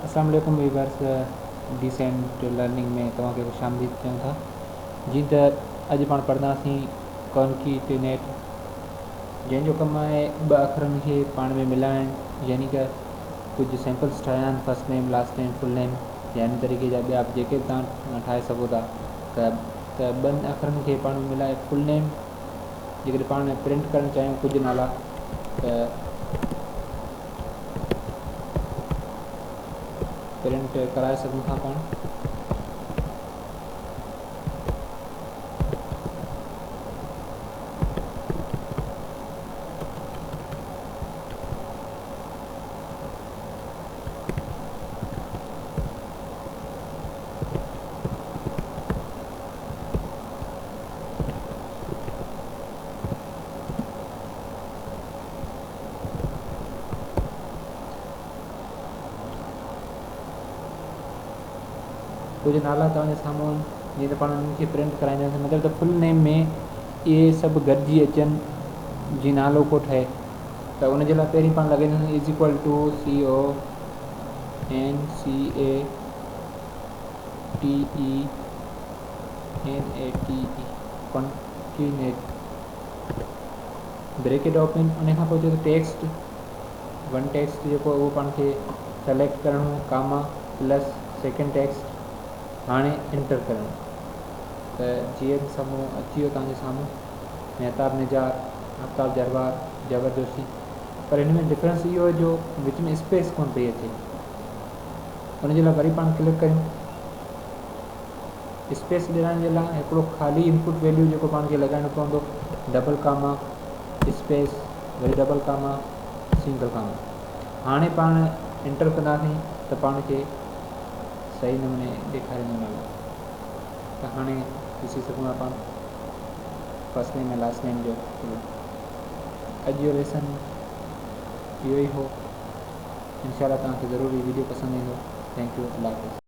अस्सलाम वालेकुम viewers, decent learning में तव्हांखे खुशामदीद कयूं था। जीअं त अॼु पाण पढ़ंदासीं कॉन्केटिनेट, जंहिंजो कमु आहे ॿ अखरनि खे पाण में मिलाइणु, यानी कि कुझु सैंपल्स ठाहिया आहिनि, फस्ट नेम, लास्ट नेम, फुल नेम, यानी तरीक़े जा ॿिया जेके बि तव्हां ठाहे सघो था। त ॿिनि अखरनि खे पाण में मिलाए फुल नेम, जेकॾहिं पाण प्रिंट करणु चाहियूं कुझु नाला, त प्रिंट कराए सघूं था पाण। कुझु नाला तव्हांजे साम्हूं आहिनि, जीअं त पाण उन्हनि खे प्रिंट कराईंदासीं। मतिलबु त फुल नेम में इहे सभु गॾिजी अचनि जीअं नालो को ठहे, त उनजे लाइ पहिरीं पाण लॻाईंदासीं CONCATENATE कॉन्केटिनेट, ब्रेकेट ओपन। उन खां पोइ चए टेक्स्ट, वन टेक्स्ट जेको उहो पाण खे सेलेक्ट करिणो, कामा प्लस सेकेंड टेक्स्ट हाणे इंटर करिणो। त जीअं साम्हूं अची वियो तव्हांजे साम्हूं मेहताब निजार, आफ्ताब जरवार, जबर जोशी, पर हिन में डिफरेंस इहो आहे जो विच में स्पेस कोन पई अचे। उनजे लाइ वरी पाण क्लिक कयूं। स्पेस ॾियण जे लाइ हिकिड़ो ख़ाली इनपुट वैल्यू जेको पाण खे लॻाइणो पवंदो, डबल कामा, स्पेस, वरी डबल कामा, सिंगल कामा। हाणे पाण इंटर कंदासीं त पाण खे सही नमूने ॾेखारींदो नालो। त हाणे ॾिसी सघूं था पाण फस्ट नेम ऐं लास्ट नेम जो। अॼु जो लेसन इहो ई हो। इंशाल्लाह तव्हांखे ज़रूरु वीडियो पसंदि ईंदो। थैंक यू, अल्लाह हाफ़िज़।